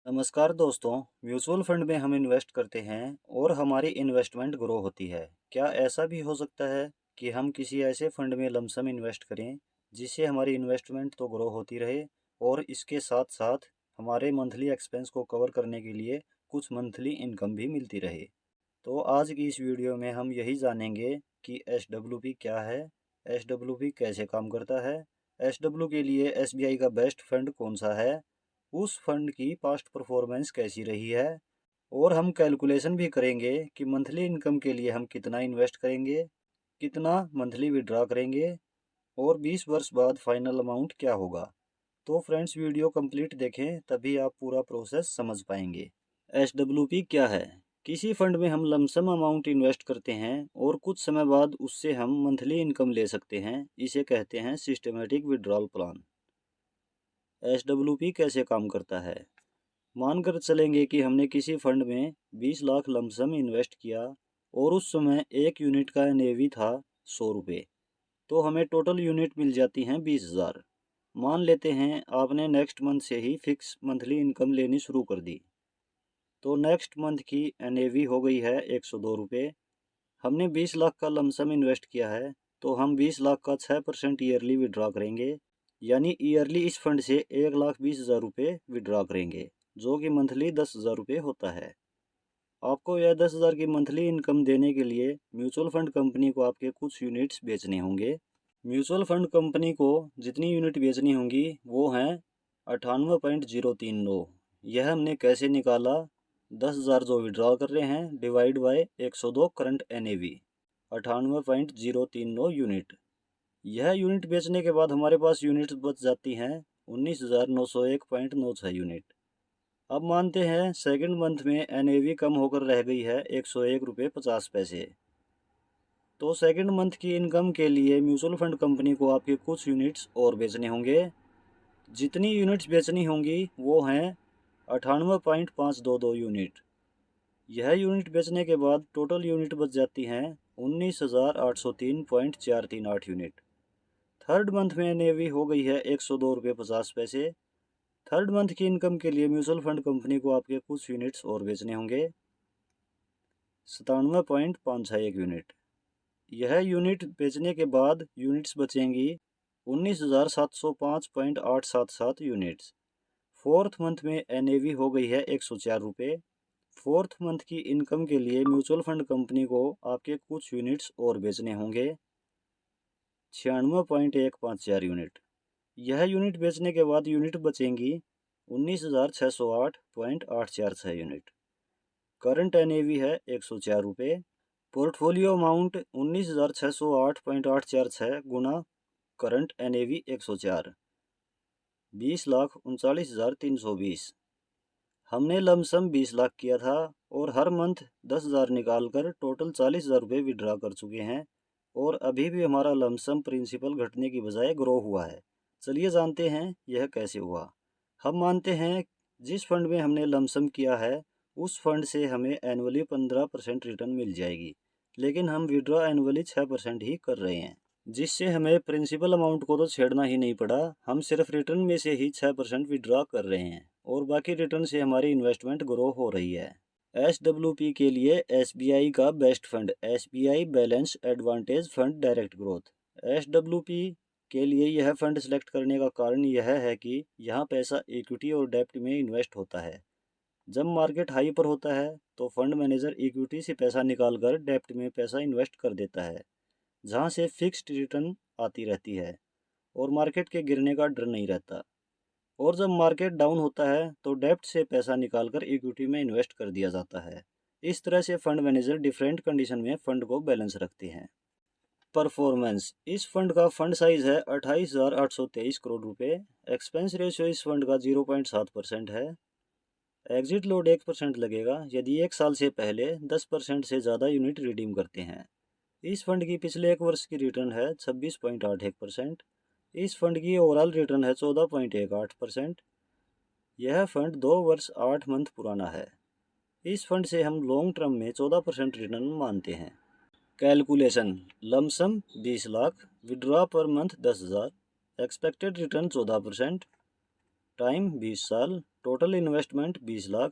नमस्कार दोस्तों। Mutual fund में हम इन्वेस्ट करते हैं और हमारी इन्वेस्टमेंट ग्रो होती है। क्या ऐसा भी हो सकता है कि हम किसी ऐसे फंड में लमसम इन्वेस्ट करें जिससे हमारी इन्वेस्टमेंट तो ग्रो होती रहे और इसके साथ साथ हमारे मंथली एक्सपेंस को कवर करने के लिए कुछ मंथली इनकम भी मिलती रहे। तो आज की इस वीडियो में हम यही जानेंगे कि एस क्या है, एस कैसे काम करता है, एस के लिए SBI का बेस्ट फंड कौन सा है, उस फंड की पास्ट परफॉर्मेंस कैसी रही है, और हम कैलकुलेशन भी करेंगे कि मंथली इनकम के लिए हम कितना इन्वेस्ट करेंगे, कितना मंथली विड्रॉ करेंगे और 20 वर्ष बाद फाइनल अमाउंट क्या होगा। तो फ्रेंड्स, वीडियो कंप्लीट देखें तभी आप पूरा प्रोसेस समझ पाएंगे। SWP क्या है? किसी फंड में हम लमसम अमाउंट इन्वेस्ट करते हैं और कुछ समय बाद उससे हम मंथली इनकम ले सकते हैं। इसे कहते हैं सिस्टमेटिक विड्रॉल प्लान। SWP कैसे काम करता है? मानकर चलेंगे कि हमने किसी फंड में 20 लाख लमसम इन्वेस्ट किया और उस समय एक यूनिट का NAV था 100 रुपये। तो हमें टोटल यूनिट मिल जाती हैं 20,000। मान लेते हैं आपने नेक्स्ट मंथ से ही फिक्स मंथली इनकम लेनी शुरू कर दी। तो नेक्स्ट मंथ की NAV हो गई है 102 रुपये। हमने 20 लाख का लमसम इन्वेस्ट किया है तो हम 20 लाख का 6% ईयरली विड्रॉ करेंगे, यानी ईयरली इस फंड से 1,20,000 रुपये विड्रॉ करेंगे, जो कि मंथली 10,000 रुपये होता है। आपको यह 10,000 की मंथली इनकम देने के लिए म्यूचुअल फंड कंपनी को आपके कुछ यूनिट्स बेचने होंगे। म्यूचुअल फंड कंपनी को जितनी यूनिट बेचनी होंगी वो हैं 98.039। यह हमने कैसे निकाला? 10,000 जो विड्रॉ कर रहे हैं divide by 102 current NAV 98.039 unit. यह यूनिट बेचने के बाद हमारे पास यूनिट्स बच जाती हैं 19,901.96 यूनिट। अब मानते हैं सेकंड मंथ में NAV कम होकर रह गई है 101 रुपये 50 पैसे। तो सेकंड मंथ की इनकम के लिए म्यूचुअल फंड कंपनी को आपके कुछ यूनिट्स और बेचने होंगे। जितनी यूनिट्स बेचनी होंगी वो हैं 98.522 यूनिट। यह यूनिट बेचने के बाद टोटल यूनिट बच जाती हैं 19,803.438 यूनिट। थर्ड मंथ में NAV हो गई है 102 रुपये 50 पैसे। थर्ड मंथ की इनकम के लिए म्यूचुअल फंड कंपनी को आपके कुछ यूनिट्स और बेचने होंगे 97.561 यूनिट। यह यूनिट बेचने के बाद यूनिट्स बचेंगी 19,705.877 यूनिट्स। फोर्थ मंथ में NAV हो गई है 104 रुपये। फोर्थ मंथ की इनकम के लिए म्यूचुअल फंड कंपनी को आपके कुछ यूनिट्स और बेचने होंगे 96.154 यूनिट। यह यूनिट बेचने के बाद यूनिट बचेंगी 19,608.846 यूनिट। करंट NAV है 104 रुपये। पोर्टफोलियो अमाउंट 19,608.846 गुना करंट NAV 104, 20,39,320। हमने लमसम 20 लाख किया था और हर मंथ 10,000 निकाल कर टोटल 40,000 रुपये विड्रा कर चुके हैं और अभी भी हमारा लमसम प्रिंसिपल घटने की बजाय ग्रो हुआ है। चलिए जानते हैं यह कैसे हुआ। हम मानते हैं जिस फंड में हमने लमसम किया है उस फंड से हमें एनुअली 15% रिटर्न मिल जाएगी, लेकिन हम विड्रॉ एनुअली 6% ही कर रहे हैं, जिससे हमें प्रिंसिपल अमाउंट को तो छेड़ना ही नहीं पड़ा। हम सिर्फ रिटर्न में से ही 6% विड्रॉ कर रहे हैं और बाकी रिटर्न से हमारी इन्वेस्टमेंट ग्रो हो रही है। SWP के लिए SBI का best fund SBI balance advantage fund direct growth. SWP के लिए यह फंड सेलेक्ट करने का कारण यह है कि यहाँ पैसा इक्विटी और डेब्ट में इन्वेस्ट होता है। जब मार्केट हाई पर होता है तो फंड मैनेजर इक्विटी से पैसा निकालकर डेब्ट में पैसा इन्वेस्ट कर देता है, जहाँ से फिक्स्ड रिटर्न आती रहती है और मार्केट के गिरने का डर नहीं रहता। और जब मार्केट डाउन होता है तो डेब्ट से पैसा निकालकर इक्विटी में इन्वेस्ट कर दिया जाता है। इस तरह से फंड मैनेजर डिफरेंट कंडीशन में फंड को बैलेंस रखते हैं। परफॉर्मेंस। इस फंड का फंड साइज है 28,823 करोड़ रुपए। एक्सपेंस रेशियो इस फंड का 0.7% है। एग्जिट लोड 1% लगेगा यदि एक साल से पहले 10% से ज़्यादा यूनिट रिडीम करते हैं। इस फंड की पिछले एक वर्ष की रिटर्न है 26.81%। इस फंड की ओवरऑल रिटर्न है 14.18%। यह फंड 2 वर्ष 8 मंथ पुराना है। इस फंड से हम लॉन्ग टर्म में 14% रिटर्न मानते हैं। Calculation. Lump sum 20 lakh, withdraw per month 10,000, expected return 14%, time 20 साल, total investment 20 lakh,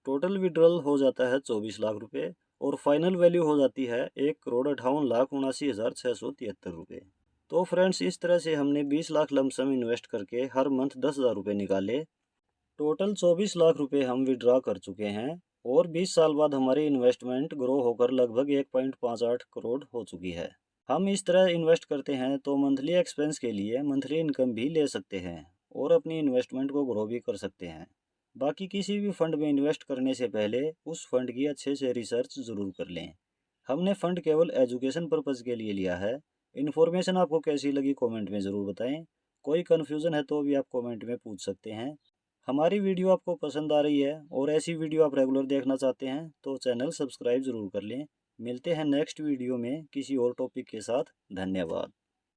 total withdrawal हो जाता है 24 लाख रुपए और फाइनल वैल्यू हो जाती है 1,58,79,673 रुपये। तो फ्रेंड्स, इस तरह से हमने 20 लाख लमसम इन्वेस्ट करके हर मंथ 10,000 रुपये निकाले। टोटल 24 लाख रुपए हम विड्रॉ कर चुके हैं और 20 साल बाद हमारी इन्वेस्टमेंट ग्रो होकर लगभग 1.58 करोड़ हो चुकी है। हम इस तरह इन्वेस्ट करते हैं तो मंथली एक्सपेंस के लिए मंथली इनकम भी ले सकते हैं और अपनी इन्वेस्टमेंट को ग्रो भी कर सकते हैं। बाकी किसी भी फंड में इन्वेस्ट करने से पहले उस फंड की अच्छे से रिसर्च ज़रूर कर लें। हमने फ़ंड केवल एजुकेशन पर्पज़ के लिए लिया है। इन्फॉर्मेशन आपको कैसी लगी कमेंट में ज़रूर बताएं। कोई कन्फ्यूज़न है तो भी आप कमेंट में पूछ सकते हैं। हमारी वीडियो आपको पसंद आ रही है और ऐसी वीडियो आप रेगुलर देखना चाहते हैं तो चैनल सब्सक्राइब ज़रूर कर लें। मिलते हैं नेक्स्ट वीडियो में किसी और टॉपिक के साथ। धन्यवाद।